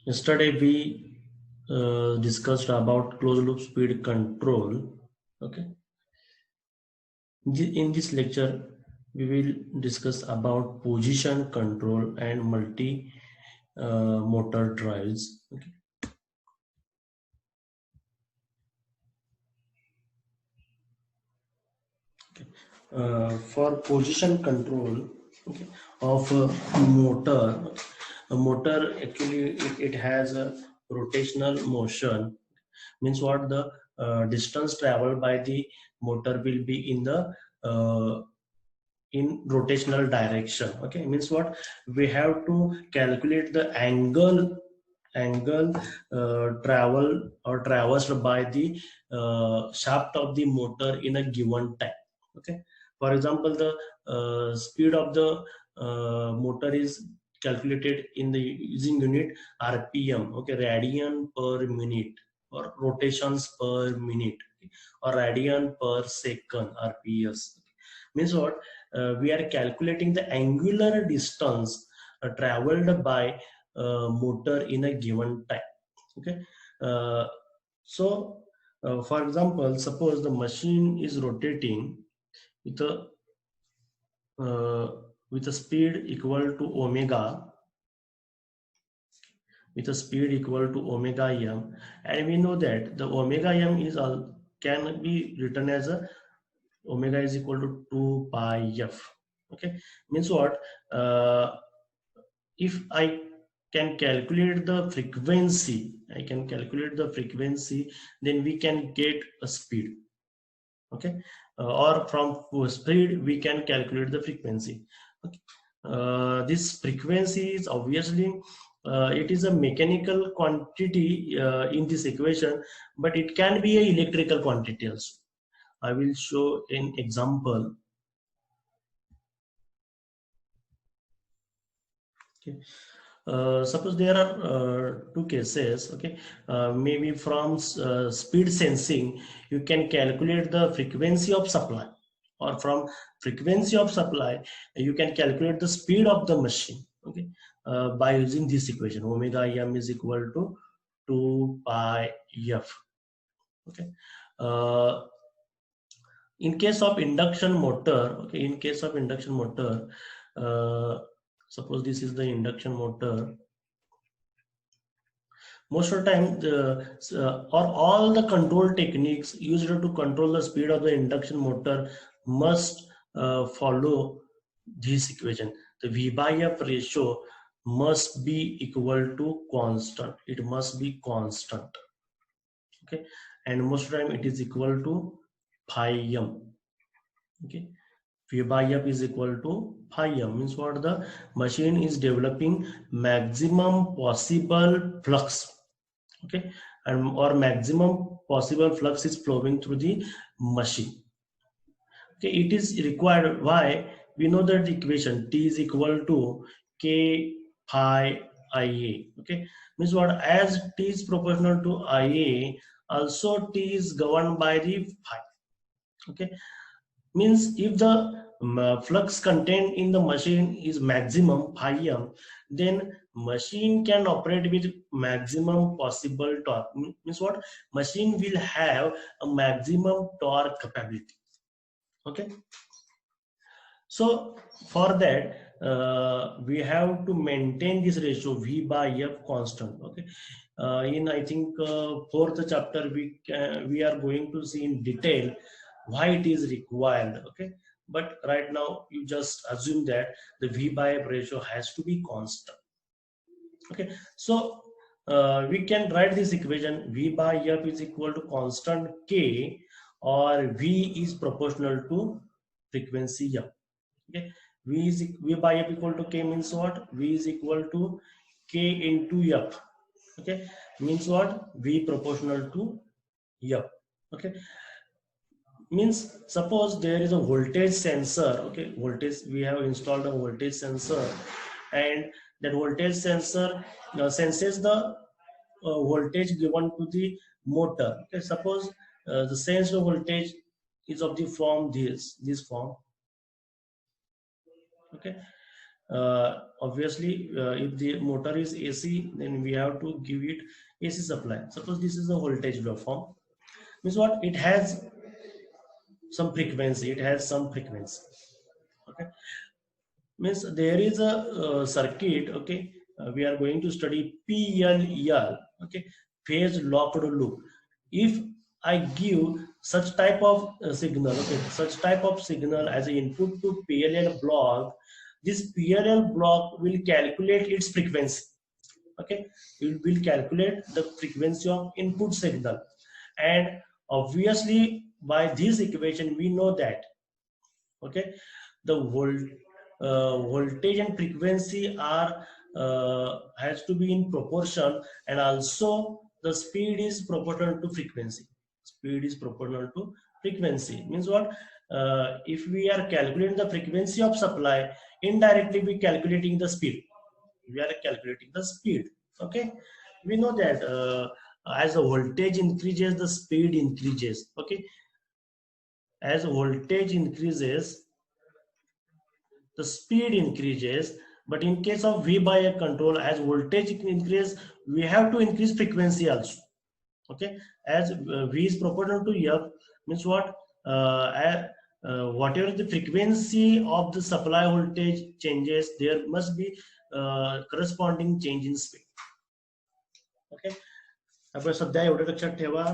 Yesterday we discussed about closed loop speed control. Okay. In this lecture, we will discuss about position control and multi motor drives. Okay. For position control, okay, of a motor, a motor actually it has a rotational motion. Means what? The distance traveled by the motor will be uh, in rotational direction. Okay, means what? We have to calculate the angle travel or traversed by the shaft of the motor in a given time. Okay, for example, the speed of the motor is calculated in the using unit rpm. Okay, radian per minute or rotations per minute, okay, or radian per second, rps. Means what? We are calculating the angular distance traveled by motor in a given time. Okay. uh, for example, suppose the machine is rotating with a uh, with a speed equal to omega, with a speed equal to omega m, and we know that the omega m is all can be written as a omega is equal to 2 pi f. Okay, means what? If I can calculate the frequency, then we can get a speed. Okay, or from speed we can calculate the frequency. Okay. This frequency is obviously it is a mechanical quantity in this equation, but it can be a electrical quantity also. I will show an example. Okay. Suppose there are two cases. Okay, maybe from speed sensing you can calculate the frequency of supply, or from frequency of supply you can calculate the speed of the machine. Okay, by using this equation, omega m is equal to 2 pi f. Okay. uh, in case of induction motor, okay, in case of induction motor, uh, suppose this is the induction motor. Most of the time or all the control techniques used to control the speed of the induction motor must follow this equation. The v by f ratio must be equal to constant. It must be constant. Okay, and most of the time it is equal to pi m. Okay, v by f is equal to pi m, means what? The machine is developing maximum possible flux. Okay, and or maximum possible flux is flowing through the machine. Okay, it is required. Why? We know that the equation t is equal to k pi ia. Okay, means what? As t is proportional to ia, also t is governed by the phi. Okay, means if the flux content in the machine is maximum pi m, then machine can operate with maximum possible torque. Means what? Machine will have a maximum torque capability. Okay, so for that we have to maintain this ratio v by f constant. Okay, in I think fourth chapter we are going to see in detail why it is required. Okay, but right now you just assume that the v by f ratio has to be constant. Okay, so we can write this equation: v by f is equal to constant k, or v is proportional to frequency f. Okay, v by f equal to k means what? V is equal to k into f. Okay, means what? V proportional to f. Okay, means suppose there is a voltage sensor. Okay, voltage, we have installed a voltage sensor, and that voltage sensor senses the voltage given to the motor. Okay, suppose the sensed voltage is of the form this form. Okay, Obviously, if the motor is AC, then we have to give it AC supply. Suppose this is a voltage waveform. Means what? It has some frequency. It has some frequency. Okay. Means there is a circuit. Okay. We are going to study PLL. Okay. Phase locked loop. If I give such type of signal, okay, such type of signal as an input to PLL block, this PLL block will calculate its frequency. Okay, it will calculate the frequency of input signal, and obviously by this equation we know that, okay, the voltage and frequency are has to be in proportion, and also the speed is proportional to frequency. Speed is proportional to frequency means what? If we are calculating the frequency of supply, indirectly we calculating the speed. We are calculating the speed. Okay, we know that as the voltage increases, the speed increases. Okay, as voltage increases, the speed increases. But in case of V by a control, as voltage increases, we have to increase frequency also. Okay, as V is proportional to F, means what? Whatever the frequency of the supply voltage changes, there must be corresponding change in speed. Okay, आपण सध्या एवढं लक्षात ठेवा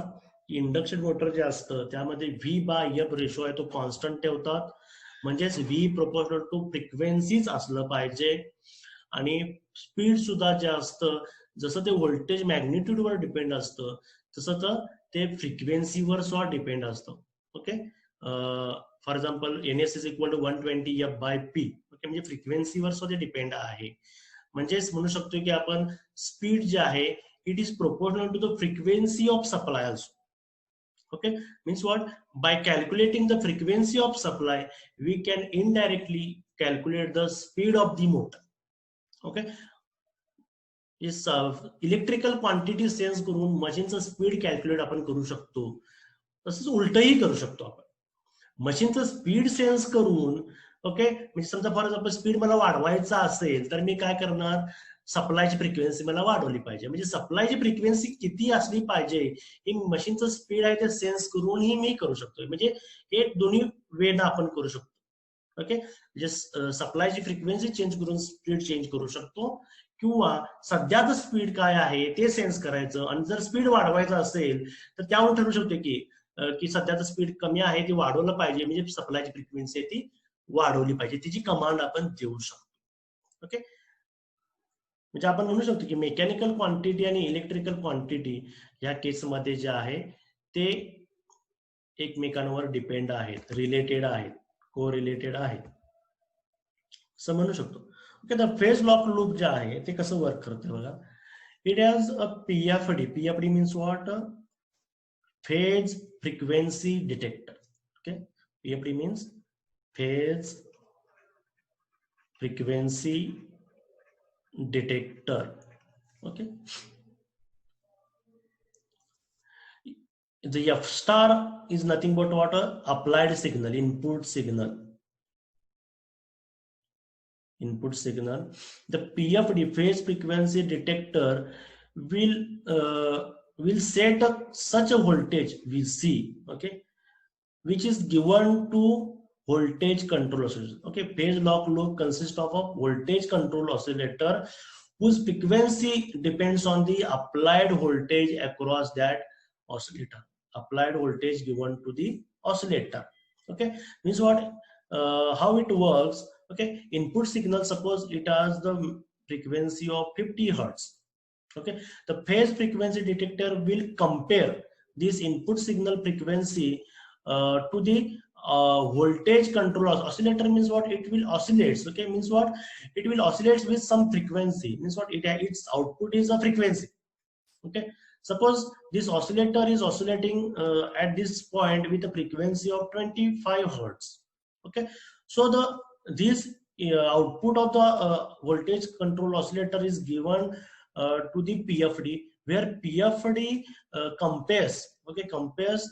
की induction motor जे असतं त्यामध्ये V by F ratio आहे तो कॉन्स्टंट ठेवतात, म्हणजेच व्ही प्रोपोर्शनल टू फ्रिक्वेन्सीच असलं पाहिजे, आणि स्पीड सुद्धा जे असतं जसं ते व्होल्टेज मॅग्निट्यूडवर डिपेंड असतं तसं तर ते फ्रिक्वेन्सीवर सुद्धा डिपेंड असतं. Okay, for example NS is equal to 120 F by P. Okay, म्हणजे फ्रिक्वेन्सीवर सुद्धा ते डिपेंड आहे. म्हणजेच म्हणू शकतो की आपण स्पीड जे आहे it is proportional to the frequency of supply also. Okay, means what? By calculating the frequency of supply, we can indirectly calculate the speed of the motor. Okay, is electrical quantity sense करून मशीनचं speed calculate आपण करू शकतो. तसंच उलटही करू शकतो आपण. मशीनचं speed sense करून, okay, म्हणजे समजा फॉर एक्झाम्पल स्पीड मला वाढवायचा असेल तर मी काय करणार? सप्लायची फ्रिक्वेन्सी मला वाढवली पाहिजे. म्हणजे सप्लायची फ्रिक्वेन्सी किती असली पाहिजे ही मशीनचं स्पीड आहे ते सेन्स करून ही मी करू शकतो. म्हणजे हे दोन्ही वेनं आपण करू शकतो. ओके, म्हणजे सप्लायची फ्रिक्वेन्सी चेंज करून स्पीड चेंज करू शकतो, किंवा सध्याचं स्पीड काय आहे ते सेन्स करायचं, आणि जर स्पीड वाढवायचं असेल तर त्यावर ठरू शकतो की सध्याचं स्पीड कमी आहे ते वाढवलं पाहिजे, म्हणजे सप्लायची फ्रिक्वेन्सी ती वाढवली पाहिजे, तिची कमांड आपण देऊ शकतो. ओके, म्हणजे आपण म्हणू शकतो की मेकॅनिकल क्वांटिटी आणि इलेक्ट्रिकल क्वांटिटी या केसमध्ये जे आहे ते एकमेकांवर डिपेंड आहेत, रिलेटेड आहेत, को रिलेटेड आहेत असं म्हणू शकतो. ओके, तर फेज लॉक लूप जे आहे ते कसं वर्क करते बघा. It has a PFD. PFD means what? Phase frequency detector. Okay, PFD means phase frequency detector. Okay, the F star is nothing but what? Applied signal, input signal. The PFD, phase frequency detector, will set up such a voltage VC, okay, which is given to voltage control oscillator. Okay, phase lock loop consists of a voltage control oscillator whose frequency depends on the applied voltage across that oscillator. Applied voltage given to the oscillator. Okay, means what? How it works? Okay, input signal, suppose it has the frequency of 50 hertz. Okay, the phase frequency detector will compare this input signal frequency to the voltage control oscillator. Means what? It will oscillate. Okay, means what? It will oscillate with some frequency. Means what? Its output is a frequency. Okay, suppose this oscillator is oscillating at this point with a frequency of 25 hertz. Okay, so this output of the voltage control oscillator is given to the PFD, where PFD compares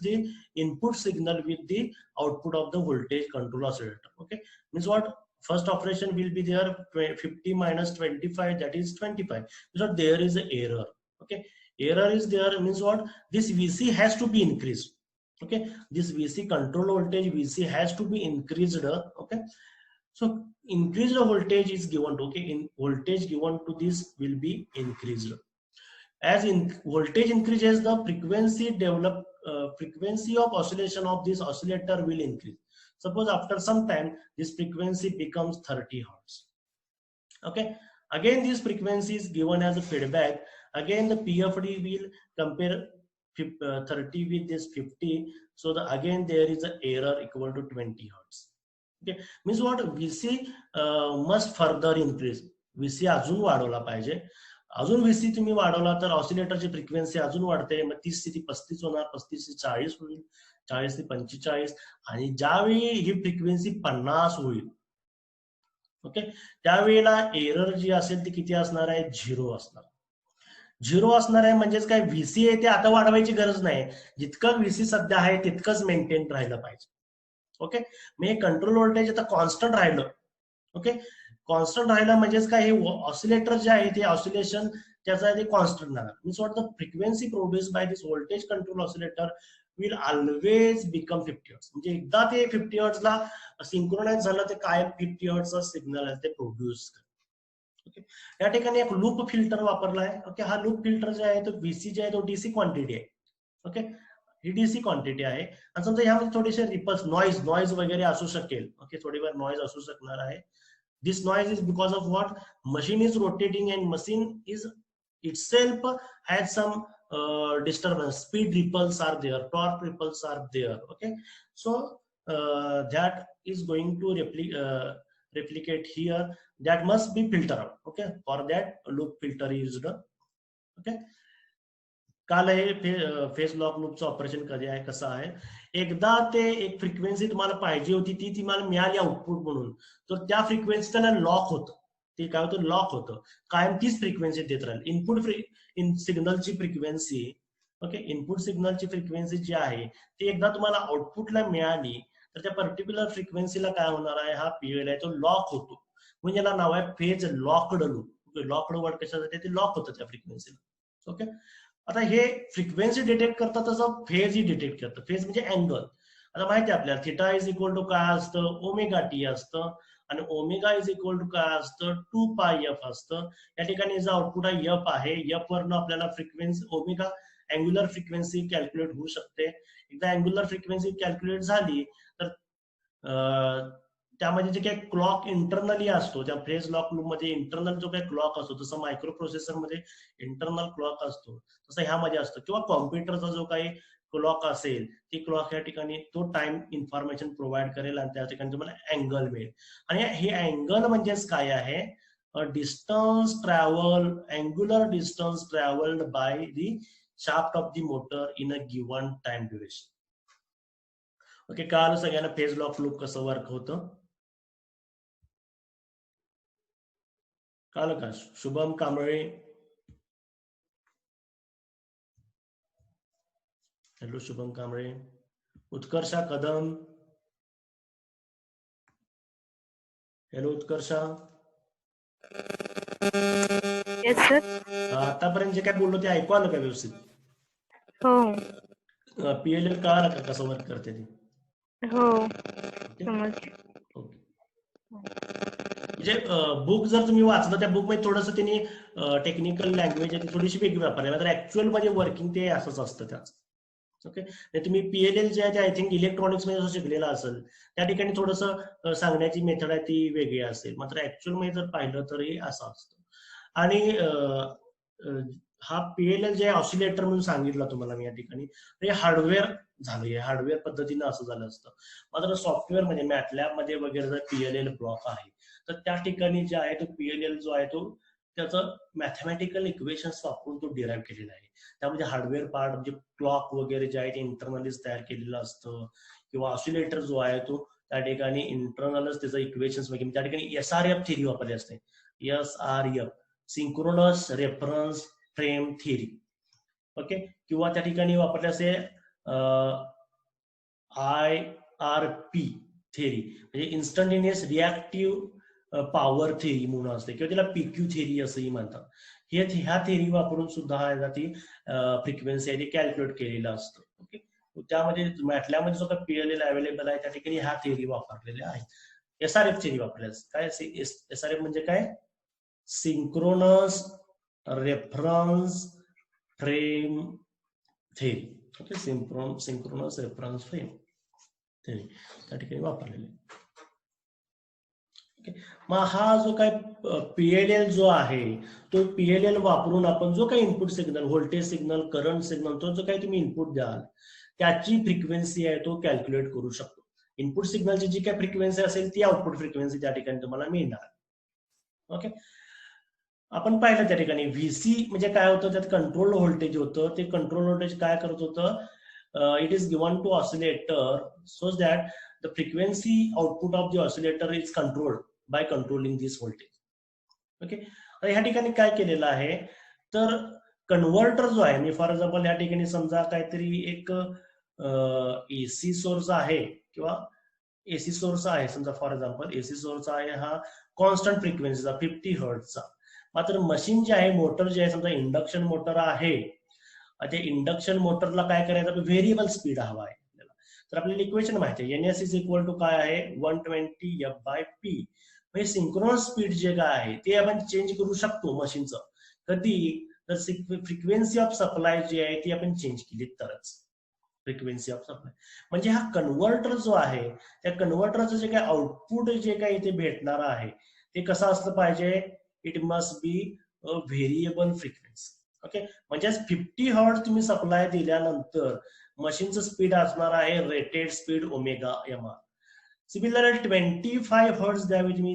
the input signal with the output of the voltage control oscillator. Okay, means what? first operation will be there 50 minus 25, that is 25. So there is an error. Okay, error is there means what? This VC has to be increased. Okay, this VC control voltage VC has to be increased. Okay, so increased voltage is given to, okay, in voltage given to this will be increased. As in voltage increases, the frequency of oscillation of this oscillator will increase. Suppose after some time this frequency becomes 30 hertz. Okay, again this frequency is given as a feedback. Again the PFD will compare 30 with this 50. So again there is an error equal to 20 hertz. Okay, means what? VC must further increase. VC अजून वाढवला पाहिजे. अजून VC तुम्ही वाढवला तर ऑसिलेटरची frequency अजून वाढते. मग 30 ते 35 होणार, 35 ते 40 होईल, 40 ते 45, आणि ज्यावेळी ही फ्रिक्वेन्सी 50 होईल, ओके, त्यावेळेला एरर जी असेल ती किती असणार आहे? 0 असणार. 0 असणार आहे म्हणजेच काय? VC आहे ते आता वाढवायची गरज नाही. जितकं VC सध्या आहे तितकंच मेंटेन राहिलं पाहिजे. ओके, म्हणजे कंट्रोल व्होल्टेज आता कॉन्स्टंट राहिलं. ओके, कॉन्स्टंट राहिलं म्हणजेच काय? हे ऑसिलेटर जे आहे ते ऑसिलेशन त्याचा ते कॉन्स्टंट राहणार. Means what? The frequency produce by this voltage control oscillator will always become 50 hertz. म्हणजे एकदा ते 50 हर्ट्जला सिंक्रोनाइज झालं ते कायम 50 हर्ट्जचा सिग्नल आहे ते प्रोड्यूस करतं. ओके, या ठिकाणी एक लूप फिल्टर वापरला आहे. ओके, हा लूप फिल्टर जे आहे तो VC जे आहे तो DC क्वांटिटी आहे. ओके, ही DC क्वांटिटी आहे. आणि समजा ह्यामध्ये थोडेसे रिपल्स नॉइज वगैरे असू शकेल. ओके, थोडीफार नॉइज असू शकणार आहे. This noise is because of what? Machine is rotating and machine is itself has some disturbance. Speed ripples are there, torque ripples are there. Okay, so that is going to replicate here. That must be filtered out. Okay, for that loop filter is used. Okay, काल हे phase lock लूपचं operation कधी आहे, कसं आहे? एकदा ते एक frequency तुम्हाला पाहिजे होती ती तुम्हाला मिळाली आउटपुट म्हणून, तर त्या फ्रिक्वेन्सी त्याला लॉक होतं. ते काय होतं? लॉक होतं. कायम तीच फ्रिक्वेन्सी देत राहील. इनपुट सिग्नलची फ्रिक्वेन्सी, ओके, इनपुट सिग्नलची फ्रिक्वेन्सी जी आहे ती एकदा तुम्हाला आउटपुटला मिळाली तर त्या पर्टिक्युलर फ्रिक्वेन्सीला काय होणार आहे? हा पीएल आहे तो लॉक होतो. म्हणजे याला नाव आहे phase locked loop. Locked word कशासाठी? ते लॉक होतं त्या फ्रिक्वेन्सीला. ओके, आता हे फ्रिक्वेन्सी डिटेक्ट करतात तसं फेज ही डिटेक्ट करतं. फेज म्हणजे अँगल. आता माहिती आहे आपल्याला थिटा इज इक्वल टू काय असतं? ओमेगा टी असतं. आणि ओमेगा इज इक्वल टू काय असतं? 2πf असतं. या ठिकाणी जो आउटपुट आहे एफ आहे, एफ वरनं आपल्याला frequency omega angular frequency calculate होऊ शकते. एकदा अँग्युलर फ्रिक्वेन्सी कॅल्क्युलेट झाली तर त्यामध्ये जे काही क्लॉक इंटरनली असतो त्या फेज लॉक लूप मध्ये इंटरनल जो काही क्लॉक असतो, जसं मायक्रो प्रोसेसर मध्ये इंटरनल क्लॉक असतो तसं ह्यामध्ये असतो, किंवा कॉम्प्युटरचा जो काही क्लॉक असेल ती क्लॉक या ठिकाणी तो टाइम इन्फॉर्मेशन प्रोव्हाइड करेल आणि त्या ठिकाणी तुम्हाला अँगल मिळेल. आणि हे अँगल म्हणजेच काय आहे? Distance travel, angular distance travelled by the shaft of the motor in a given time duration. Okay, काल सगळ्यांना फेज लॉक लूप कसं वर्क होतं काल का? Shubham Kamble, hello Shubham Kamble. Utkarsha Kadam, hello Utkarsha. Yes sir. आतापर्यंत जे काय बोललो ते ऐकू आलं का व्यवस्थित? हो. पीएलएल कळालं का कसं वर्क करते ते? हो, ओके, समजले. ओके. म्हणजे बुक जर तुम्ही वाचलं त्या बुक मध्ये थोडंसं त्यांनी टेक्निकल लँग्वेज आहे ती थोडीशी वेगळी वापरली, तर ऍक्च्युअल मध्ये वर्किंग ते असंच असतं त्याच. ओके, तुम्ही पीएलएल जे आहे ते आय थिंक इलेक्ट्रॉनिक्स मध्ये जसं शिकलेलं असेल त्या ठिकाणी थोडंसं सांगण्याची मेथड आहे ती वेगळी असेल, मात्र ऍक्च्युअल मध्ये जर पाहिलं तर हे असं असतं. आणि हा पीएलएल जे ऑसिलेटर म्हणून सांगितलं तुम्हाला मी या ठिकाणी, हे हार्डवेअर झालं, हे हार्डवेअर पद्धतीनं असं झालं असतं. मात्र सॉफ्टवेअर मध्ये मॅटलॅब मध्ये वगैरे जर पीएलएल ब्लॉक आहे तर त्या ठिकाणी जे आहे तो पीएलएल जो आहे तो त्याचं मॅथमॅटिकल इक्वेशन्स वापरून तो डिराईव्ह केलेला आहे. त्यामध्ये हार्डवेअर पार्ट म्हणजे क्लॉक वगैरे जे आहे ते इंटरनलीच तयार केलेलं असतं, किंवा ऑसिलेटर जो आहे तो त्या ठिकाणी इंटरनलच त्याचं इक्वेशन्स वगैरे, त्या ठिकाणी SRF थिअरी वापरली असते. SRF, synchronous reference frame theory. Okay, किंवा त्या ठिकाणी वापरले असे IRP, थेरी म्हणजे इन्स्टंटेनियस रिॲक्टिव्ह पॉवर थेरी म्हणून असते किंवा त्याला पीक्यू थेरी असंही म्हणतात. ह्या थेरी वापरून सुद्धा ती फ्रिक्वेन्सी आहे ती कॅल्क्युलेट केलेलं असतं. ओके, त्यामध्ये मॅटलॅबमध्ये जो काही पीएलएल अवेलेबल आहे त्या ठिकाणी ह्या थेरी वापरलेल्या आहेत. एसआरएफ थेरी वापरल्या काय एसआरएफ म्हणजे काय? Synchronous reference frame theory. Okay, synchronous reference frame theory त्या ठिकाणी वापरलेले. ओके, मग हा जो काय पीएलएल जो आहे तो पीएलएल वापरून आपण जो काही input signal, voltage signal, current signal, तो जो काही तुम्ही इनपुट द्याल त्याची फ्रिक्वेन्सी आहे तो कॅल्क्युलेट करू शकतो. इनपुट सिग्नलची जी काही फ्रिक्वेन्सी असेल ती आउटपुट फ्रिक्वेन्सी त्या ठिकाणी तुम्हाला मिळणार. ओके, आपण पाहिलं त्या ठिकाणी व्हीसी म्हणजे काय होतं, त्यात कंट्रोल व्होल्टेज होतं. ते कंट्रोल व्होल्टेज काय करत होतं, it is given to oscillator so that the frequency output of the oscillator is controlled by controlling this voltage. Okay, ह्या ठिकाणी काय केलेलं आहे तर कन्व्हर्टर जो आहे, मी फॉर एक्झाम्पल या ठिकाणी समजा काहीतरी एक एसी सोर्स आहे किंवा एसी सोर्स आहे समजा, फॉर एक्झाम्पल एसी सोर्स आहे हा कॉन्स्टंट फ्रिक्वेन्सीचा 50 हर्ट्झचा. मात्र मशीन जे आहे, मोटर जे आहे, समजा इंडक्शन मोटर आहे, त्या इंडक्शन मोटरला काय करायचं, व्हेरिएबल स्पीड हवा आहे आपल्याला. तर आपल्याला इक्वेशन माहिती आहे, एनएस इज इक्वल टू काय आहे 120 एफ बाय पी. म्हणजे सिंक्रोनस स्पीड जे काय आहे ते आपण चेंज करू शकतो मशीनचं. कधी तर फ्रिक्वेन्सी ऑफ सप्लाय जी आहे ती आपण चेंज केली तरच. फ्रिक्वेन्सी ऑफ सप्लाय म्हणजे हा कन्व्हर्टर जो आहे त्या कन्व्हर्टरचं जे काही आउटपुट जे काही इथे भेटणार आहे ते कसं असलं पाहिजे, it must be a variable frequency. Okay, म्हणजे 50 हर्ट्झ तुम्ही सप्लाय दिल्यानंतर मशीनचं स्पीड असणार आहे rated speed omega M R. Similar 25 hertz द्यावी तुम्ही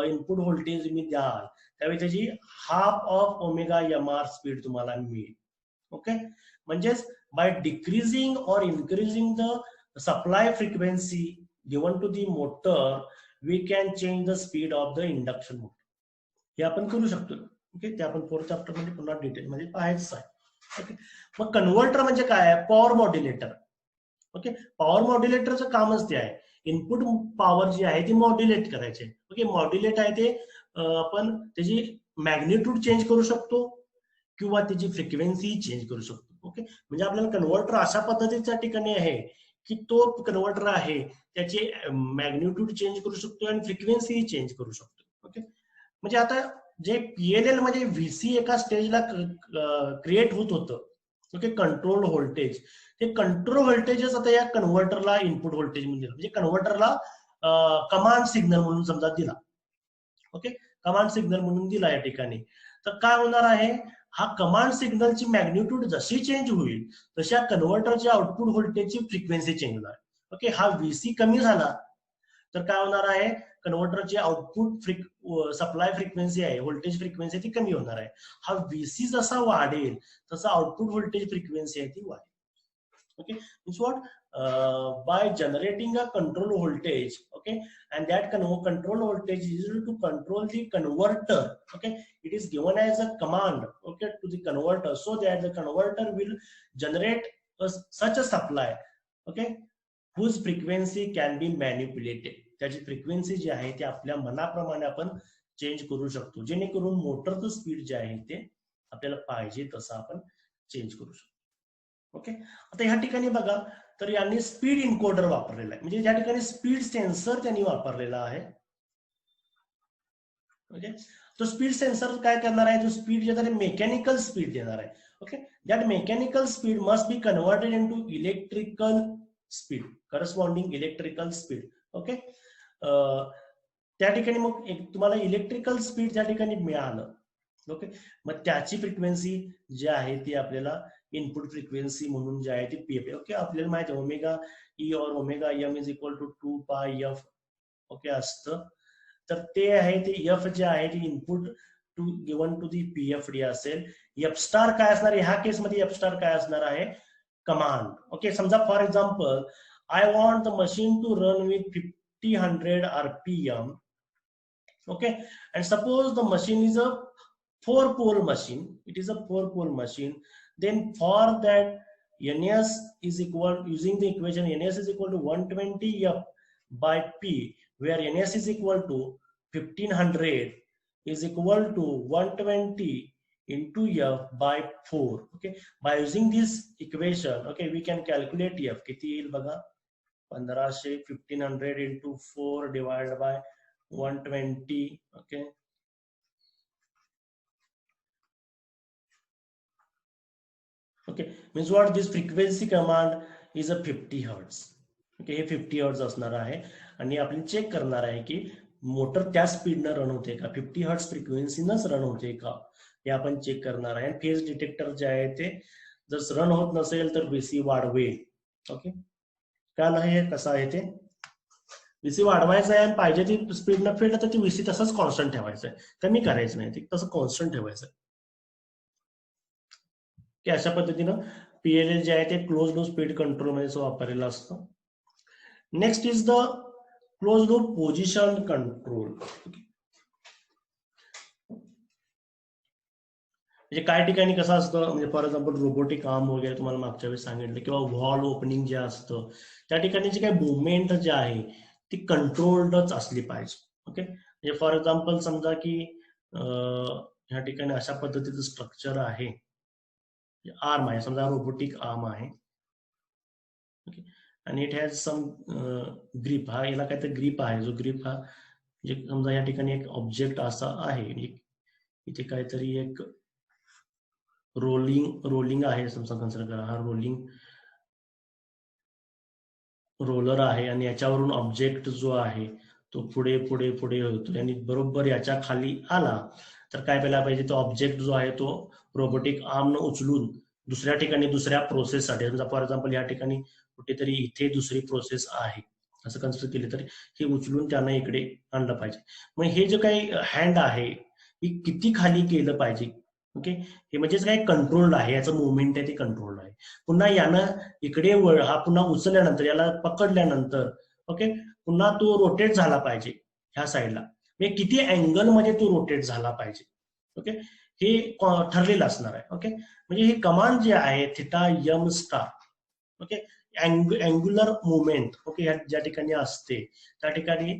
इनपुट व्होल्टेज तुम्ही द्याल त्यावेळी त्याची half of omega M R speed तुम्हाला मिळेल. ओके, म्हणजेच by decreasing or increasing the supply frequency given to the motor we can change the speed of the induction motor. हे आपण करू शकतो. ओके, ते आपण 4th चॅप्टर मध्ये पुन्हा डिटेल मध्ये पाहायचं आहे. ओके, मग कन्व्हर्टर म्हणजे काय आहे, पॉवर मॉड्युलेटर. ओके, पॉवर मॉड्युलेटरचं कामच ते आहे, इनपुट पॉवर जी आहे ती मॉड्युलेट करायची. ओके, मॉड्युलेट आहे ते आपण त्याची मॅग्निट्यूड चेंज करू शकतो किंवा त्याची फ्रिक्वेन्सी चेंज करू शकतो. ओके, म्हणजे आपल्याला कन्व्हर्टर अशा पद्धतीच्या ठिकाणी आहे की तो कन्व्हर्टर आहे त्याची मॅग्निट्यूड चेंज करू शकतो आणि फ्रिक्वेन्सी चेंज करू शकतो. ओके, म्हणजे आता जे पीएलएल मध्ये व्हीसी एका स्टेजला क्रिएट होत होतं, ओके, कंट्रोल व्होल्टेज, ते कंट्रोल व्होल्टेजच आता या कन्व्हर्टरला इनपुट व्होल्टेज म्हणून दिलं, म्हणजे कन्व्हर्टरला कमांड सिग्नल म्हणून समजा दिला. ओके, कमांड सिग्नल म्हणून दिला या ठिकाणी. तर काय होणार आहे, हा कमांड सिग्नलची मॅग्निट्यूड जशी चेंज होईल तशा कन्व्हर्टरच्या आउटपुट व्होल्टेजची फ्रिक्वेन्सी चेंज होणार. ओके, हा व्हीसी कमी झाला तर काय होणार आहे, कन्व्हर्टरची आउटपुट सप्लाय फ्रिक्वेन्सी आहे, व्होल्टेज फ्रिक्वेन्सी ती कमी होणार आहे. हा व्हीसी जसा वाढेल तसा आउटपुट व्होल्टेज फ्रिक्वेन्सी आहे ती वाढेल. Okay, means what, by generating a control voltage, okay, and that control voltage is used to control the converter. Okay, it is given as a command, okay, to the converter so that the converter will generate such a supply, okay, whose frequency can be manipulated. त्याची frequency जी आहे ती आपल्या मनाप्रमाणे आपण change करू शकतो, जेणेकरून मोटरचं speed जे आहे ते आपल्याला पाहिजे तसं आपण चेंज करू शकतो. ओके, आता ह्या ठिकाणी बघा तर यांनी स्पीड इनकोडर वापरलेला आहे, म्हणजे या ठिकाणी स्पीड सेन्सर त्यांनी वापरलेला आहे. ओके, तो स्पीड सेन्सर काय करणार आहे, तो स्पीड जे आहे मेकॅनिकल स्पीड देणार आहे. Okay, that mechanical speed must be converted into electrical speed, corresponding electrical speed. Okay, त्या ठिकाणी मग तुम्हाला इलेक्ट्रिकल स्पीड त्या ठिकाणी मिळालं. ओके, मग त्याची फ्रिक्वेन्सी जी आहे ती आपल्याला इनपुट फ्रिक्वेन्सी म्हणून जे आहे ती पीएफ. ओके, आपल्याला माहिती आहे ओमेगा ई और omega M is equal to 2 pi F. Okay असतं, तर ते आहे ते एफ जे आहे ते input to given to the PFD असेल. एफ स्टार काय असणार, ह्या केसमध्ये एफ स्टार काय असणार आहे, कमांड. ओके, समजा for example I want the machine to run with 50 RPM. Okay, and suppose the machine is a 4-pole machine, it is a 4-pole machine, then for that NS is equal, using the equation NS is equal to 120 F by P, where NS is equal to 1500 is equal to 120 into F by 4. Okay, by using this equation, okay, we can calculate F. किती येईल बघा, 1500 1500 into 4 divided by 120. Okay, okay, means what, this frequency command is a 50 hertz. Okay, हे 50 hertz असणार आहे आणि आपण check करणार आहे की मोटर त्या स्पीडनं रन होते का, 50 हर्ट्ज फ्रिक्वेन्सीनंच रन होते का, हे आपण चेक करणार आहे. फेज डिटेक्टर जे आहे ते जर रन होत नसेल तर VC वाढवेल. ओके, काय आहे, कसं आहे ते, VC वाढवायचं आहे आणि पाहिजे ती स्पीडनं फिरलं तर ती VC तसंच कॉन्स्टंट ठेवायचं आहे, कमी करायचं नाही, ते तसं कॉन्स्टंट ठेवायचं आहे. की अशा पद्धतीनं PLL जे आहे ते क्लोज लूप स्पीड कंट्रोल मध्ये वापरलेलं असतं. Next is the close loop position control. म्हणजे काय ठिकाणी कसं असतं, म्हणजे फॉर एक्झाम्पल रोबोटिक आर्म वगैरे तुम्हाला मागच्या वेळेस सांगितलं, किंवा व्हॉल्व ओपनिंग जे असतं त्या ठिकाणी जी काही मुवमेंट जे आहे ती कंट्रोल्डच असली पाहिजे. ओके, म्हणजे फॉर एक्झाम्पल समजा की ह्या ठिकाणी अशा पद्धतीचं स्ट्रक्चर आहे, आर्म आहे, समजा रोबोटिक आर्म आहे. ओके, आणि इट हॅज सम ग्रीप, हा याला काहीतरी ग्रीप आहे, जो ग्रीप हा म्हणजे समजा या ठिकाणी एक ऑब्जेक्ट असा आहे, इथे काहीतरी एक रोलिंग आहे समजा, कन्सिडर करा हा रोलर आहे आणि याच्यावरून ऑब्जेक्ट जो आहे तो पुढे पुढे पुढे होतो आणि बरोबर याच्या खाली आला तर काय केला पाहिजे, तो ऑब्जेक्ट जो आहे तो रोबोटिक आर्मनं उचलून दुसऱ्या ठिकाणी दुसऱ्या प्रोसेससाठी, समजा फॉर एक्झाम्पल या ठिकाणी कुठेतरी इथे दुसरी प्रोसेस आहे असं कन्सिडर केले तर हे उचलून त्यानं इकडे आणलं पाहिजे. मग हे जे काही हँड आहे ही किती खाली केलं पाहिजे. ओके, हे म्हणजेच काय कंट्रोल्ड आहे, याचं मुवमेंट आहे ते कंट्रोल्ड आहे. पुन्हा यानं इकडे हा पुन्हा उचलल्यानंतर याला पकडल्यानंतर ओके पुन्हा तो रोटेट झाला पाहिजे ह्या साईडला, म्हणजे किती अँगल मध्ये तो रोटेट झाला पाहिजे. ओके, हे ठरलेलं असणार आहे. ओके, म्हणजे हे कमांड जे आहे theta M star, okay, angular movement okay ज्या ठिकाणी असते त्या ठिकाणी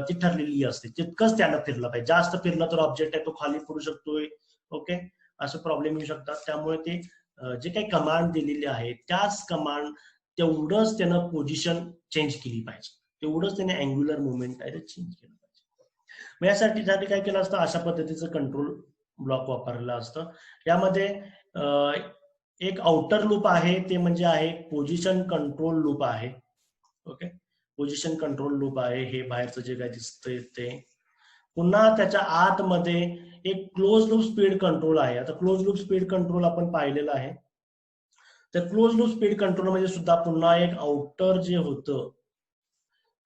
ती ठरलेली असते, तितकंच त्यानं फिरलं पाहिजे. जास्त फिरलं तर ऑब्जेक्ट आहे तो खाली पडू शकतोय. ओके, असं प्रॉब्लेम येऊ शकतात. त्यामुळे ते जे काही कमांड दिलेली आहे त्याच कमांड तेवढंच त्यानं पोझिशन चेंज केली पाहिजे, तेवढंच त्याने अँग्युलर मुवमेंट आहे ते चेंज केलं पाहिजे. मग यासाठी काय केलं असतं, अशा पद्धतीचं कंट्रोल ब्लॉक वापरलेलं असतं. यामध्ये एक आउटर लूप आहे, ते म्हणजे आहे पोझिशन कंट्रोल लूप आहे. ओके, पोझिशन कंट्रोल लूप आहे, हे बाहेरचं जे काय दिसतंय ते. पुन्हा त्याच्या आतमध्ये एक क्लोज लूप स्पीड कंट्रोल आहे. आता क्लोज लूप स्पीड कंट्रोल आपण पाहिलेलं आहे. तर क्लोज लूप स्पीड कंट्रोल मध्ये सुद्धा पुन्हा एक आउटर जे होतं,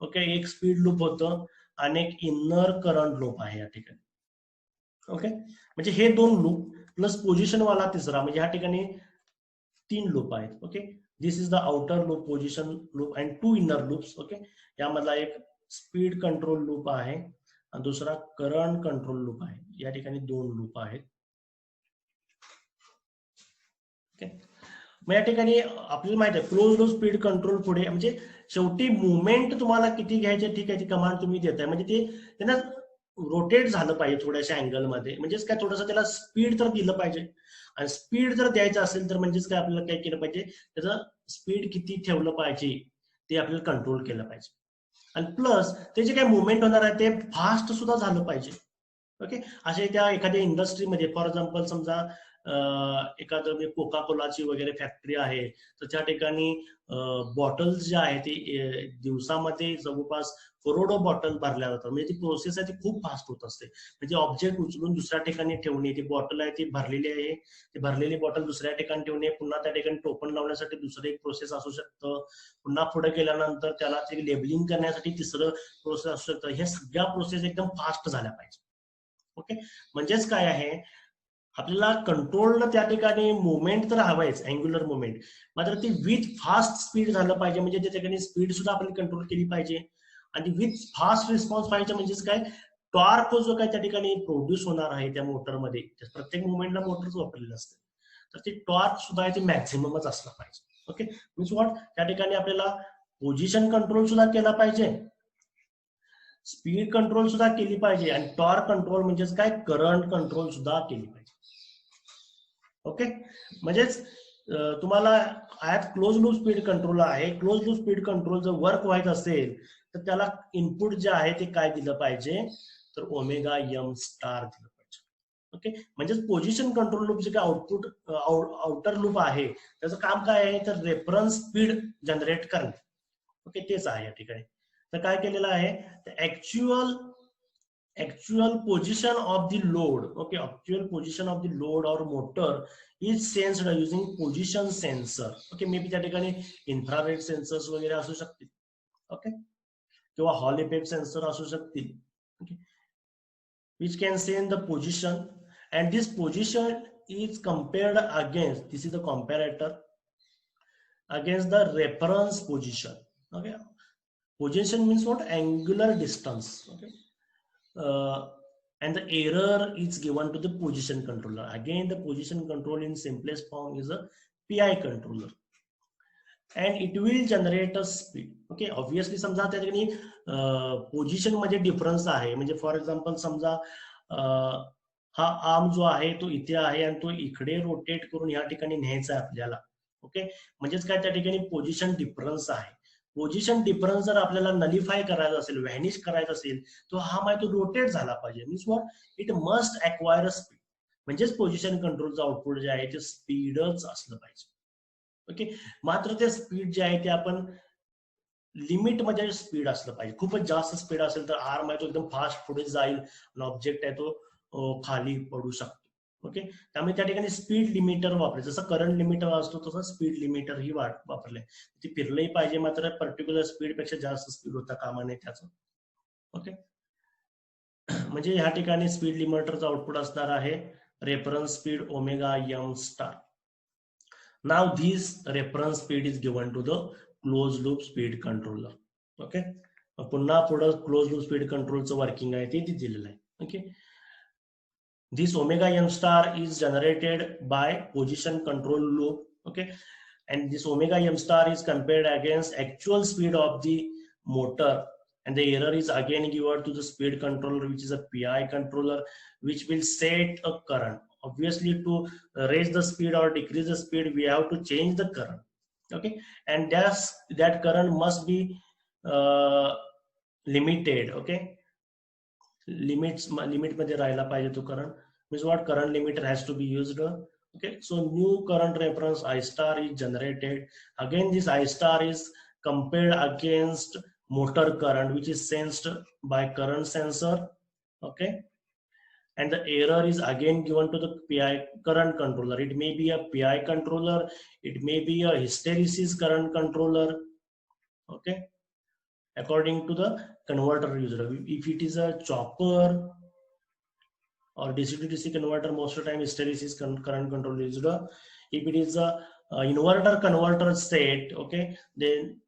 ओके, एक स्पीड लूप होतं आणि एक इनर करंट लूप आहे या ठिकाणी. ओके, म्हणजे हे दोन लूप प्लस पोझिशन वाला तिसरा, म्हणजे ह्या ठिकाणी 3 लूप आहेत. Okay, this is the outer loop, position loop and 2 inner loops. Okay, यामधला एक स्पीड कंट्रोल लूप आहे आणि दुसरा करंट कंट्रोल लूप आहे. या ठिकाणी 2 लूप आहेत. ओके, मग या ठिकाणी आपल्याला माहिती आहे क्लोज लूप स्पीड कंट्रोल पुढे म्हणजे शेवटी मुवमेंट तुम्हाला किती घ्यायचे, ठीक आहे, ती कमांड तुम्ही देताय, म्हणजे ते त्यांना रोटेट झालं पाहिजे थोड्याशा अँगलमध्ये, म्हणजेच काय थोडंसं त्याला स्पीड तर दिलं पाहिजे. आणि स्पीड जर द्यायचं असेल तर म्हणजेच काय आपल्याला काय केलं पाहिजे, त्याचं स्पीड किती ठेवलं पाहिजे ते आपल्याला कंट्रोल केलं पाहिजे. आणि प्लस ते जे काही मुवमेंट होणार आहे ते फास्ट सुद्धा झालं पाहिजे. ओके, असे त्या एखाद्या इंडस्ट्रीमध्ये फॉर एक्झाम्पल समजा एखादं कोका कोलाची वगैरे फॅक्टरी आहे तर त्या ठिकाणी बॉटल्स जे आहे ते दिवसामध्ये जवळपास करोडो बॉटल भरल्या जातात. म्हणजे ती प्रोसेस आहे ती खूप फास्ट होत असते. म्हणजे ऑब्जेक्ट उचलून दुसऱ्या ठिकाणी ठेवणे, ती बॉटल आहे ती भरलेली आहे, ती भरलेली बॉटल दुसऱ्या ठिकाणी ठेवणे, पुन्हा त्या ठिकाणी टोपण लावण्यासाठी दुसरं एक प्रोसेस असू शकतं, पुन्हा पुढे गेल्यानंतर त्याला ते लेबलिंग करण्यासाठी तिसरं प्रोसेस असू शकतं. ह्या सगळ्या प्रोसेस एकदम फास्ट झाल्या पाहिजे. ओके, म्हणजेच काय आहे, आपल्याला कंट्रोल त्या ठिकाणी मुवमेंट तर हवायच, अँग्युलर मुवमेंट, मात्र ती विथ फास्ट स्पीड झालं पाहिजे. म्हणजे त्या ठिकाणी स्पीड सुद्धा आपण कंट्रोल केली पाहिजे आणि विथ फास्ट रिस्पॉन्स पाहिजे. म्हणजेच काय, टॉर्क जो काय त्या ठिकाणी प्रोड्यूस होणार आहे त्या मोटरमध्ये, प्रत्येक मुवमेंटला मोटरच वापरलेलं असतं, तर ते टॉर्क सुद्धा आहे ते मॅक्झिममच असला पाहिजे. ओके, मीन्स व्हॉट, त्या ठिकाणी आपल्याला पोझिशन कंट्रोल सुद्धा केला पाहिजे, स्पीड कंट्रोल सुद्धा केली पाहिजे, आणि टॉर्क कंट्रोल म्हणजेच काय, करंट कंट्रोल सुद्धा केली पाहिजे. ओके, म्हणजेच तुम्हाला आत क्लोज लूप स्पीड कंट्रोल आहे. क्लोज लूप स्पीड कंट्रोल जर वर्क व्हायचं असेल तर त्याला इनपुट जे आहे ते काय दिलं पाहिजे, तर ओमेगा एम स्टार दिलं पाहिजे. ओके, म्हणजेच पोझिशन कंट्रोल लूप जे काय आउटपुट आउटर लूप आहे त्याचं काम काय आहे, तर रेफरन्स स्पीड जनरेट करणे. ओके, तेच आहे या ठिकाणी. तर काय केलेलं आहे, तर actual position of the load, okay, actual position of the load or motor is sensed using position sensor. Okay, maybe त्या ठिकाणी इन्फ्रारेड सेन्सर्स वगैरे असू शकतील, ओके, किंवा हॉल इफेक्ट सेन्सर असू शकतील, okay, which can sense the position, and this position is compared against, this is the comparator against the reference position. Okay, position means what, angular distance. Okay, and the error is given to the position controller. Again, the position control in simplest form is a PI controller, and it will generate a speed. Okay, obviously समजा त्या ठिकाणी position मध्ये difference आहे, म्हणजे for example समजा हा arm जो आहे तो इथे आहे आणि तो इकडे रोटेट करून या ठिकाणी न्यायचा आहे आपल्याला. ओके, म्हणजेच काय, त्या ठिकाणी पोझिशन डिफरन्स आहे. पोझिशन डिफरन्स जर आपल्याला नलिफाय करायचा असेल, व्हॅनिश करायचा असेल, तो हा माहिती रोटेट झाला पाहिजे. Means what, it must acquire a speed. म्हणजेच पोझिशन कंट्रोलचं आउटपुट जे आहे ते स्पीडच असलं पाहिजे. ओके, मात्र ते स्पीड जे आहे ते आपण लिमिट मध्ये स्पीड असलं पाहिजे. खूपच जास्त स्पीड असेल तर आर्म आहे तो एकदम फास्ट पुढे जाईल आणि ऑब्जेक्ट आहे तो खाली पडू शकतो. ओके, त्यामुळे त्या ठिकाणी स्पीड लिमिटर वापरले, जसं करंट लिमिटर असतो तसं स्पीड लिमिटर ही वापरले. ती फिरलंही पाहिजे, मात्र पर्टिक्युलर स्पीड पेक्षा जास्त स्पीड होता कामा नये त्याचं. ओके, म्हणजे ह्या ठिकाणी स्पीड लिमिटरचं आउटपुट असणार आहे reference speed omega M star. Now this reference speed is given to the close loop speed controller. Okay, पुन्हा पुढे क्लोज लूप स्पीड कंट्रोलचं वर्किंग आहे ते दिलेलं आहे. Okay, this omega m star is generated by position control loop. Okay, and this omega m star is compared against actual speed of the motor, and the error is again given to the speed controller, which is a PI controller, which will set a current. Obviously, to raise the speed or decrease the speed, we have to change the current. Okay, and that current must be limited. Okay, limit मध्ये राहायला पाहिजे तो current. Means what, current limiter has to be used. Okay, so new current reference I star is generated. Again, this I star is compared against motor current, which is sensed by current sensor. Okay, and the error is again given to the PI current controller. It may be a PI controller, it may be a hysteresis current controller. Okay, according to the converter user. If it is a chopper or DC to DC converter, most of the time hysteresis current control is used. If it is a inverter converter state, okay, then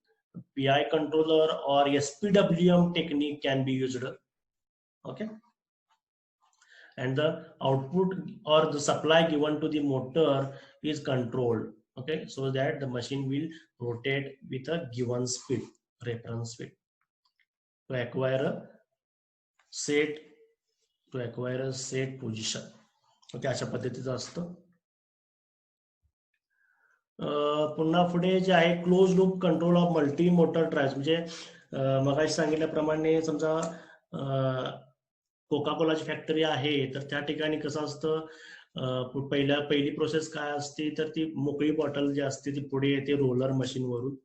PI controller or SPWM technique can be used. Okay, and the output or the supply given to the motor is controlled. Okay, so that the machine will rotate with a given speed, reference speed, to acquire a set position. Okay, अशा पद्धतीचं असतं. पुन्हा पुढे जे आहे close loop control of multi motor drive. म्हणजे मगाशी सांगितल्याप्रमाणे समजा कोका कोलाची फॅक्टरी आहे तर त्या ठिकाणी कसं असतं, पहिली प्रोसेस काय असते, तर ती मोकळी बॉटल जी असते ती पुढे येते रोलर मशीन वरून,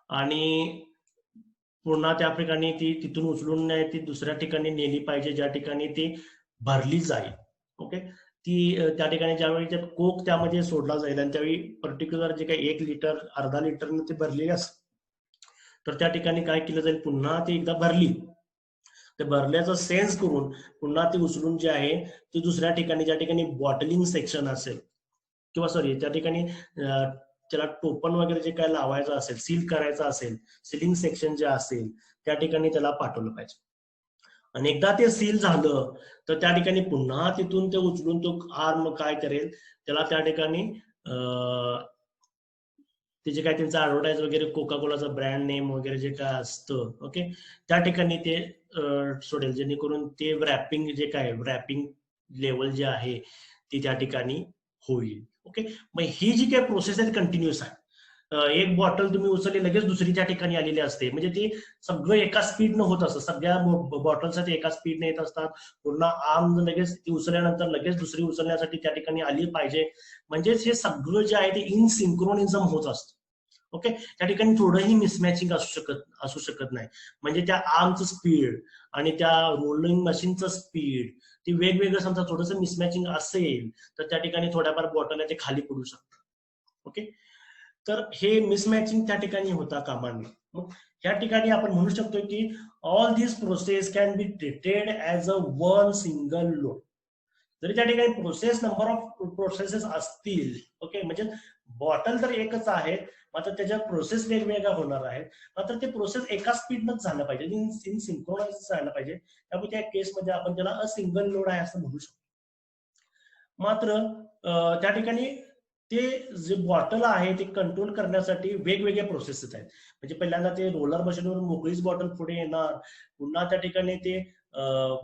आणि पुन्हा त्या ठिकाणी ती तिथून उचलून ती दुसऱ्या ठिकाणी नेली पाहिजे ज्या ठिकाणी ती भरली जाईल. ओके, ती त्या ठिकाणी ज्यावेळी त्यात कोक त्यामध्ये सोडला जाईल आणि त्यावेळी पर्टिक्युलर जे काही 1 लिटर अर्धा लिटर ते भरलेली असते, तर त्या ठिकाणी काय केलं जाईल, पुन्हा ती एकदा भरली ते भरल्याचा सेन्स करून पुन्हा ती उचलून जे आहे ती दुसऱ्या ठिकाणी ज्या ठिकाणी बॉटलिंग सेक्शन असेल, किंवा सॉरी त्या ठिकाणी त्याला टोपन वगैरे जे काय लावायचं असेल, सील करायचं असेल, सिलिंग सेक्शन जे असेल त्या ठिकाणी त्याला पाठवलं पाहिजे. आणि एकदा ते सील झालं तर त्या ठिकाणी पुन्हा तिथून ते उचलून तो आर्म काय करेल, त्याला त्या ठिकाणी ते जे काय त्यांचं ऍडव्हर्टाईज वगैरे कोका कोलाचा ब्रँड नेम वगैरे जे काय असतं, ओके, त्या ठिकाणी ते सोडेल, जेणेकरून ते रॅपिंग जे काय रॅपिंग लेवल जे आहे ती त्या ठिकाणी होईल. ओके, मग ही जी काही प्रोसेस आहे कंटिन्युअस आहे. एक बॉटल तुम्ही उचलली लगेच दुसरी त्या ठिकाणी आलेली असते, म्हणजे ती सगळं एका स्पीडनं होत असतं. सगळ्या बॉटल्स ते एका स्पीडने येत असतात. पुन्हा आर्म लगेच ती उचलल्यानंतर लगेच दुसरी उचलण्यासाठी त्या ठिकाणी आली पाहिजे. म्हणजेच हे सगळं जे आहे ते इन सिंक्रोनिझम होत असतं. ओके, त्या ठिकाणी थोडंही मिसमॅचिंग असू शकत नाही. म्हणजे त्या आर्मचं स्पीड आणि त्या रोलिंग मशीनचं स्पीड ती वेगवेगळं, समजा थोडंसं मिसमॅचिंग असेल तर त्या ठिकाणी थोड्याफार बॉटल आहे ते खाली पडू शकतात. ओके, तर हे मिसमॅचिंग त्या ठिकाणी होता कामा नये. मग या ठिकाणी आपण म्हणू शकतो की all this process can be treated as a one single load. जरी त्या ठिकाणी प्रोसेस नंबर ऑफ प्रोसेसेस असतील, ओके, म्हणजे बॉटल तर एकच आहे, मात्र त्याच्या प्रोसेस वेगवेगळ्या होणार आहेत, मात्र ते प्रोसेस एका स्पीडनच झालं पाहिजे, इन सिंक्रोनाइज झालं पाहिजे. त्यामुळे त्या केसमध्ये आपण त्याला अ सिंगल लोड आहे असं म्हणू शकतो. मात्र त्या ठिकाणी ते जे बॉटल आहे ते कंट्रोल करण्यासाठी वेगवेगळ्या प्रोसेसेस आहेत. म्हणजे पहिल्यांदा ते रोलर मशीनवरून मोकळीच बॉटल पुढे येणार, पुन्हा त्या ठिकाणी ते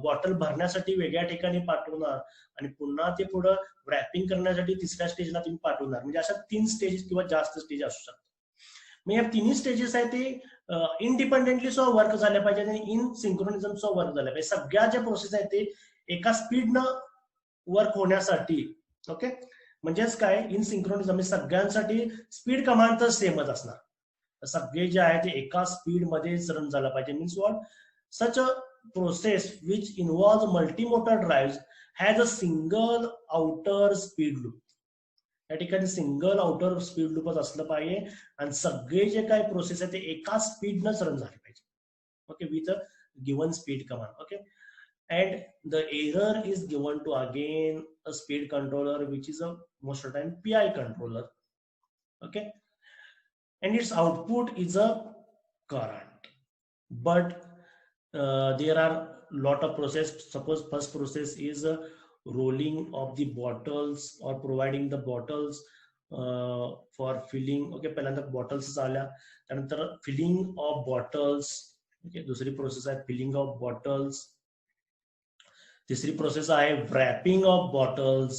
बॉटल भरण्यासाठी वेगळ्या ठिकाणी पाठवणार, आणि पुन्हा ते पुढं रॅपिंग करण्यासाठी तिसऱ्या स्टेजला तुम्ही पाठवणार. म्हणजे अशा 3 स्टेजेस किंवा जास्त स्टेज असू शकतात. मग या तिन्ही स्टेजेस आहे ते इंडिपेंडेंटली वर्क झाल्या पाहिजे आणि इन सिंक्रोनिझम वर्क झाल्या पाहिजे. सगळ्या ज्या प्रोसेस आहेत ते एका स्पीडनं वर्क होण्यासाठी, ओके, म्हणजेच काय इन सिंक्रोनिझम सगळ्यांसाठी स्पीड कमांड तर सेमच असणार. सगळे जे आहे ते एका स्पीड मध्येच रन झालं पाहिजे. Means what, such a process which involve multimotor drive has a single outer speed loop. या ठिकाणी सिंगल आउटर स्पीड लूपच असलं पाहिजे आणि सगळे जे काही प्रोसेस आहे ते एका स्पीडनंच रन झाले पाहिजे. Okay, with a given speed command. Okay, and the error is given to again a speed controller, which is a most of the time PI controller. Okay, and its output is a current. But there are lot of process. Suppose first process is rolling of the bottles or providing the bottles for filling. Okay, पहिल्यांदा bottles आल्या, त्यानंतर filling of bottles. Okay, दुसरी process आहे feeling of bottles. तिसरी process आहे wrapping of bottles.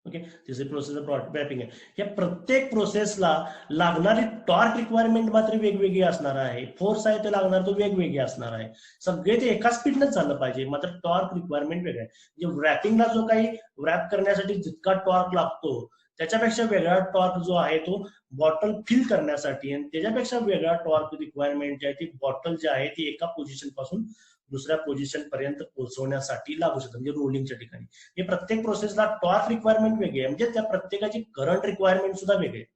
Okay, तिसरी process wrapping आहे. या प्रत्येक प्रोसेसला लागणारी टॉर्क रिक्वायरमेंट मात्र वेगवेगळी असणार आहे. फोर्स आहे ते लागणार तो वेगवेगळी असणार आहे. सगळे ते एका स्पीडनंच झालं पाहिजे, मात्र टॉर्क रिक्वायरमेंट वेगळं आहे. म्हणजे रॅपिंगला जो काही रॅप करण्यासाठी जितका टॉर्क लागतो त्याच्यापेक्षा वेगळा टॉर्क जो आहे तो बॉटल फिल करण्यासाठी, आणि त्याच्यापेक्षा वेगळा टॉर्क रिक्वायरमेंट जे आहे ती बॉटल जी आहे ती एका पोझिशन पासून दुसऱ्या पोझिशन पर्यंत पोहोचवण्यासाठी लागू शकतं. म्हणजे रोलिंगच्या ठिकाणी हे प्रत्येक प्रोसेसला टॉर्क रिक्वायरमेंट वेगळी आहे, म्हणजे त्या प्रत्येकाची करंट रिक्वायरमेंट सुद्धा वेगळी आहे.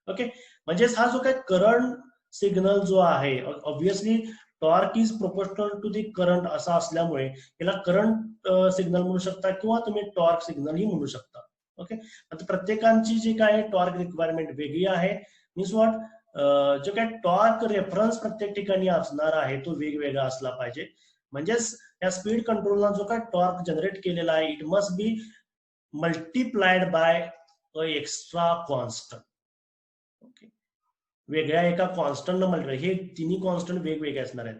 ओके, म्हणजेच हा जो काही करंट सिग्नल जो आहे, obviously torque is proportional to the current असा असल्यामुळे याला करंट सिग्नल म्हणू शकता किंवा तुम्ही टॉर्क सिग्नल ही म्हणू शकता. ओके, आता प्रत्येकाची जी काय टॉर्क रिक्वायरमेंट वेगळी आहे. मीन्स वॉट, जो काय टॉर्क रेफरन्स प्रत्येक ठिकाणी असणार आहे तो वेगवेगळा असला पाहिजे. म्हणजेच या स्पीड कंट्रोलला जो काय टॉर्क जनरेट केलेला आहे it must be multiplied by a extra constant. Okay, वेगळ्या एका कॉन्स्टंट मल्टिप्लाय, हे तिन्ही कॉन्स्टंट वेगवेगळे असणार आहेत.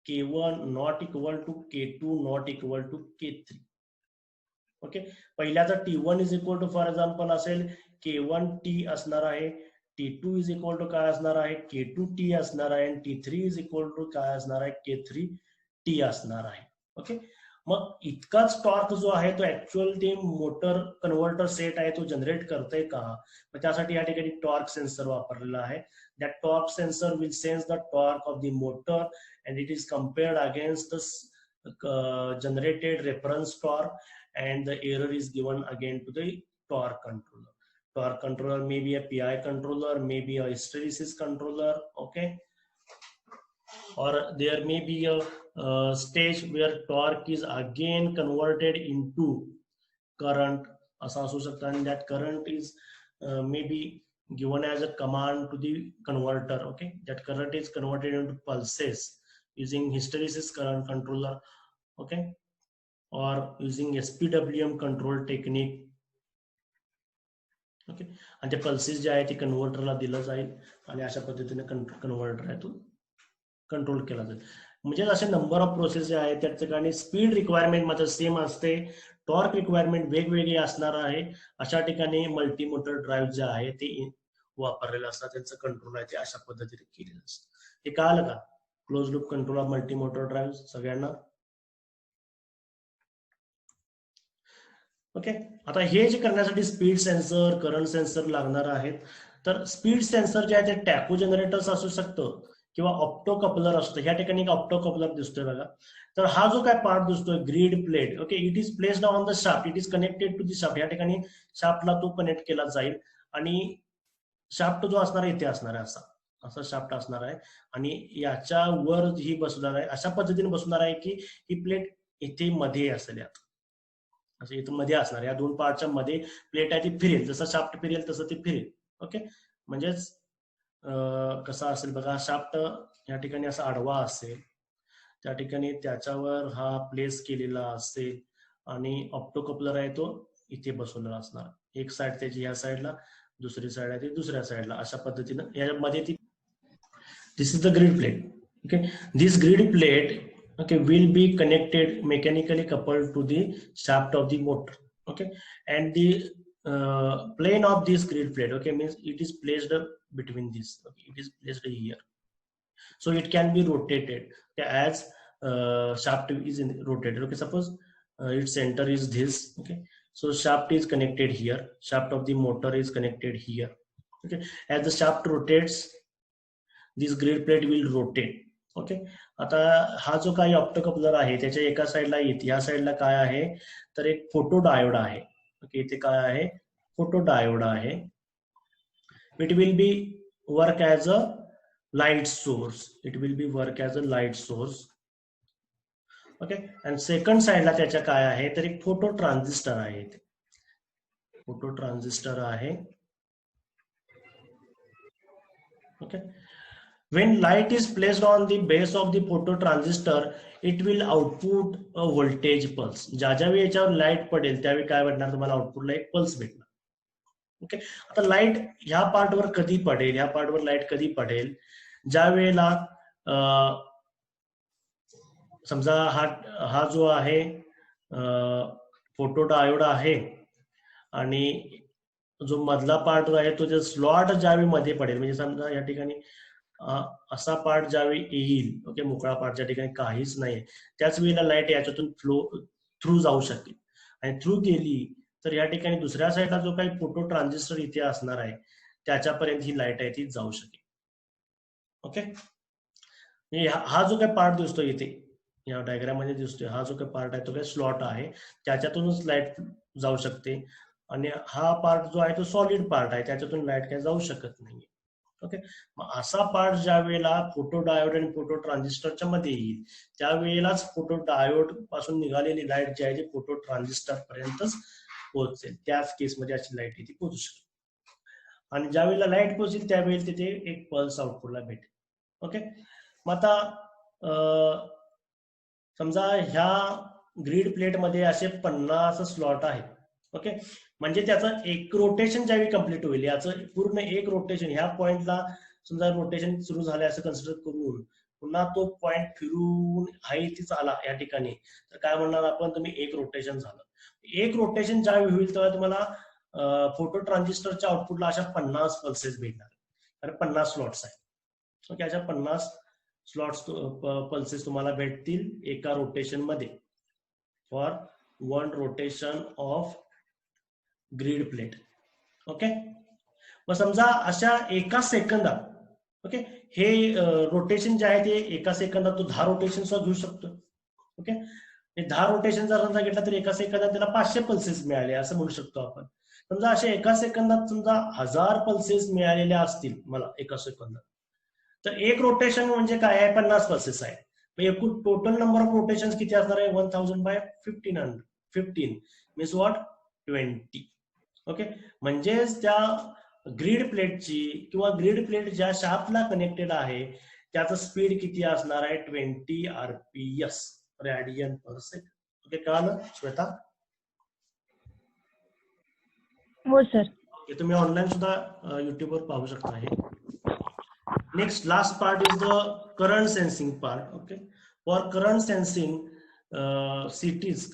K1 not equal to K2 not equal to K3. Okay, पहिल्याचा T1 is equal to for example असेल K1T असणार आहे, T2 इज इक्वल टू काय असणार आहे K2T असणार आहे, आणि T3 इज इक्वल टू काय असणार आहे K3T असणार आहे. ओके, मग इतकाच टॉर्क जो आहे तो ऍक्च्युअल ते मोटर कन्व्हर्टर सेट आहे तो जनरेट करतोय का, मग त्यासाठी या ठिकाणी टॉर्क सेन्सर वापरलेला आहे. That torque sensor will sense the torque of the motor and it is compared against the generated reference torque, and the error is given again to the torque controller. Torque controller may be a PI controller, may be a hysteresis controller. Okay, or there may be a stage where torque is again converted into current asa asu shakta, and that current is maybe given as a command to the converter. Okay, that current is converted into pulses using hysteresis current controller. Okay, or using SPWM control technique. Okay, आणि ते pulses जे आहे ते कन्व्हर्टरला दिलं जाईल आणि अशा पद्धतीने कन्व्हर्टर आहे तो कंट्रोल केला जाईल. म्हणजे असे नंबर ऑफ प्रोसेस जे आहे त्या ठिकाणी स्पीड रिक्वायरमेंट मात्र सेम असते, टॉर्क रिक्वायरमेंट वेगवेगळी असणार आहे. अशा ठिकाणी मल्टी मोटर ड्राईव्ह जे आहे ते वापरलेलं असतात, त्यांचं कंट्रोल आहे ते अशा पद्धतीने केलेलं असतं. हे कळालं का? Close loop control of multi motor drive सगळ्यांना? ओके, आता हे जे करण्यासाठी स्पीड सेन्सर, करंट सेन्सर लागणार आहेत. तर स्पीड सेन्सर जे आहे ते टॅको जनरेटर्स असू शकतं किंवा ऑप्टो कपलर असतं. ह्या ठिकाणी एक ऑप्टो कपलर दिसतोय बघा. तर हा जो काय पार्ट दिसतोय grid plate, okay, it is placed on the shaft, it is connected to the shaft. या ठिकाणी शाफ्टला तो कनेक्ट केला जाईल आणि शाफ्ट जो असणार आहे इथे असणार आहे असा शाफ्ट असणार आहे आणि याच्यावर ही बसणार आहे, अशा पद्धतीने बसणार आहे की ही प्लेट इथे मध्ये असेल, यात असं इथं मध्ये असणार. या दोन पार्टच्या मध्ये प्लेट आहे ती फिरेल, जसं शाफ्ट फिरेल तसं ती फिरेल. ओके, म्हणजेच कसा असेल बघा, शाफ्ट या ठिकाणी असा आडवा असेल, त्या ठिकाणी त्याच्यावर हा प्लेस केलेला असेल आणि ऑप्टोकपलर आहे तो इथे बसवलेला असणार. एक साइड त्याची या साईडला, दुसरी साइड आहे ती दुसऱ्या साईडला, अशा पद्धतीनं यामध्ये ती. This is the grid plate. Okay, this grid plate okay will be connected mechanically coupled to the shaft of the motor. Okay, and the plane of this grid plate, okay, means it is placed between this. Okay, it is placed here, so it can be rotated, okay, as shaft is rotated. Okay, suppose its center is this. Okay, so shaft is connected here, shaft of the motor is connected here. Okay, as the shaft rotates, this grid plate will rotate. Okay, आता हा जो काही optocoupler आहे त्याच्या एका साईडला येते, या साईडला काय आहे तर एक फोटो डायोड आहे. ओके, इथे काय आहे, फोटो डायोड आहे. It will be work as a light source, it will be work as a light source. Okay, आणि सेकंड साईडला त्याच्या काय आहे तर एक फोटो ट्रान्झिस्टर आहे, इथे फोटो ट्रान्झिस्टर आहे. Okay, when light is placed on the base of the phototransistor, it will output a voltage pulse. ज्या वेळी याच्यावर लाईट पडेल त्यावेळी काय भेटणार तुम्हाला, आउटपुटला एक पल्स भेटणार. ओके, आता लाईट ह्या पार्टवर कधी पडेल, ह्या पार्टवर लाईट कधी पडेल, ज्या वेळेला समजा हा जो आहे फोटो डायोड आहे आणि जो मधला पार्ट आहे तो जे स्लॉट ज्यावेळी मध्ये पडेल, म्हणजे समजा या ठिकाणी असा पार्ट ज्यावेळी येईल, ओके, मोकळा पार्ट ज्या ठिकाणी काहीच नाही, त्याच वेळेला लाईट याच्यातून थ्रू जाऊ शकेल. आणि थ्रू गेली तर या ठिकाणी दुसऱ्या साईडला जो काही फोटो ट्रान्झिस्टर इथे असणार आहे त्याच्यापर्यंत ही लाईट आहे ती जाऊ शकेल. ओके, हा जो काही पार्ट दिसतोय इथे या डायग्राम मध्ये दिसतोय, हा जो काही पार्ट आहे तो काही स्लॉट आहे, त्याच्यातूनच लाईट जाऊ शकते. आणि हा पार्ट जो आहे तो सॉलिड पार्ट आहे, त्याच्यातून लाईट काही जाऊ शकत नाही. ओके, मग असा पार्ट ज्या वेळेला फोटो डायोड आणि फोटो ट्रान्झिस्टरच्या मध्ये येईल त्यावेळेलाच फोटो डायोड पासून निघालेली लाईट जी आहे ती फोटो ट्रान्झिस्टर पर्यंतच पोहोचेल. त्याच केसमध्ये अशी लाईट इथे पोहोचू शकते. आणि ज्या वेळेला लाईट पोहोचेल त्यावेळेला तिथे एक पल्स आउटपुटला भेटेल. ओके, मग आता समजा ह्या ग्रीड प्लेट मध्ये असे 50 स्लॉट आहेत. ओके, म्हणजे त्याचं एक रोटेशन ज्यावेळी कम्प्लीट होईल, याचं पूर्ण एक रोटेशन ह्या पॉइंटला समजा रोटेशन सुरू झाले असं कन्सिडर करून पुन्हा तो पॉइंट फिरून हाय इथेच आला या ठिकाणी, तर काय म्हणणार आपण, तुम्ही एक रोटेशन झालं. एक रोटेशन ज्यावेळी होईल तेव्हा तुम्हाला फोटो ट्रान्झिस्टरच्या आउटपुटला अशा 50 पल्सेस भेटणार, कारण 50 स्लॉट्स आहेत. ओके, अशा 50 स्लॉट्स पल्सेस तुम्हाला भेटतील एका रोटेशन मध्ये, for one rotation of grid plate. Okay, मग समजा अशा एका सेकंदात, ओके, हे रोटेशन जे आहे ते एका सेकंदात तो 10 रोटेशन सुद्धा घेऊ शकतो. ओके, 10 रोटेशन जर समजा घेतला तर एका सेकंदात त्याला 500 पल्सेस मिळाले असं म्हणू शकतो आपण. समजा अशा एका सेकंदात समजा 1000 पल्सेस मिळालेल्या असतील मला एका सेकंदात, तर एक रोटेशन म्हणजे काय आहे, 50 पल्सेस आहे. एकूण टोटल नंबर ऑफ रोटेशन किती असणार आहे, 1000 बाय 15 मीन्स व्हॉट, 20. ओके, म्हणजेच त्या ग्रीड प्लेटची किंवा ग्रीड प्लेट ज्या शाफ्टला कनेक्टेड आहे त्याचं स्पीड किती असणार आहे, 20 RPS, रेडियन पर सेकंड. ओके, कळालं श्वेता? हो सर. हे तुम्ही ऑनलाईन सुद्धा युट्यूबवर पाहू शकता. हे next last part is the current sensing part. Okay, for current sensing, cities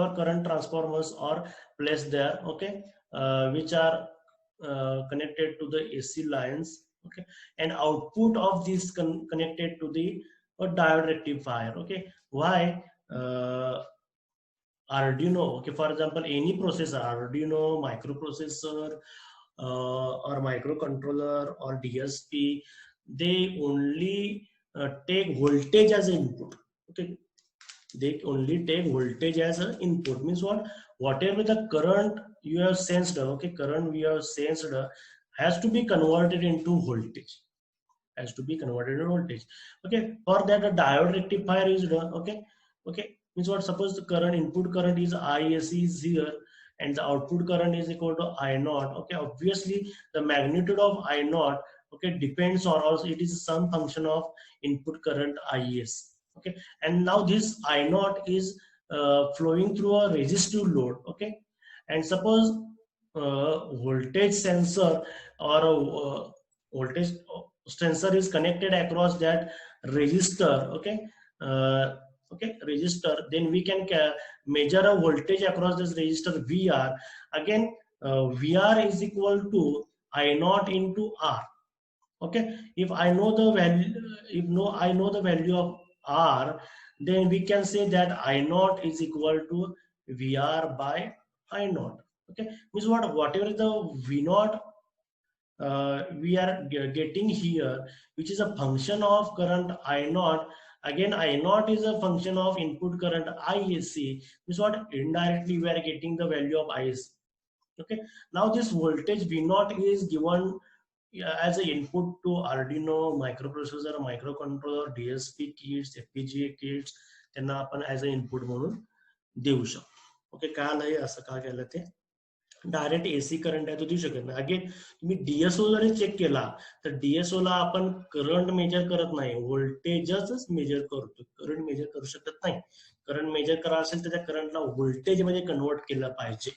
or current transformers are placed there. Okay, which are connected to the AC lines. Okay, and output of this connected to the diode rectifier. Okay, why Arduino? Okay, for example, any processor, Arduino microprocessor, or microcontroller or DSP, they only take voltage as input. Okay, they only take voltage as an input. Means what? Whatever the current you have sensed, okay, current we have sensed has to be converted into voltage. Has to be converted into voltage. Okay, for that a diode rectifier is done. Okay, okay. Means what? Suppose the current input current is ISC is here, and the output current is equal to I naught. Okay, obviously the magnitude of I naught, okay, depends, or also it is some function of input current IS. Okay, and now this I naught is flowing through a resistive load. Okay, and suppose voltage sensor or a voltage sensor is connected across that resistor. Okay, okay, resistor, then we can measure a voltage across this resistor VR. Again, VR is equal to I naught into R. Okay, if I know the value, if no I know the value of R, then we can say that I naught is equal to VR by I naught. Okay, means what? Whatever the V naught we are getting here, which is a function of current I naught. Again, I naught is a function of input current ISC. Means what? Indirectly we are getting the value of ISC. Okay, now this voltage V naught is given as an input to Arduino microprocessor, microcontroller, DSP kits, FPGA kits, त्यांना आपण as a input म्हणून देऊ शकतो. Okay, काय आलंय असं का केलं ते? डायरेक्ट एसी करंट आहे तो देऊ शकत नाही. अगेन तुम्ही डीएसओ जरी चेक केला तर डीएसओ ला आपण करंट मेजर करत नाही, व्होल्टेजच मेजर करतो. करंट मेजर करू शकत नाही. करंट मेजर करा असेल तर त्या करंटला व्होल्टेज मध्ये कन्वर्ट केलं पाहिजे.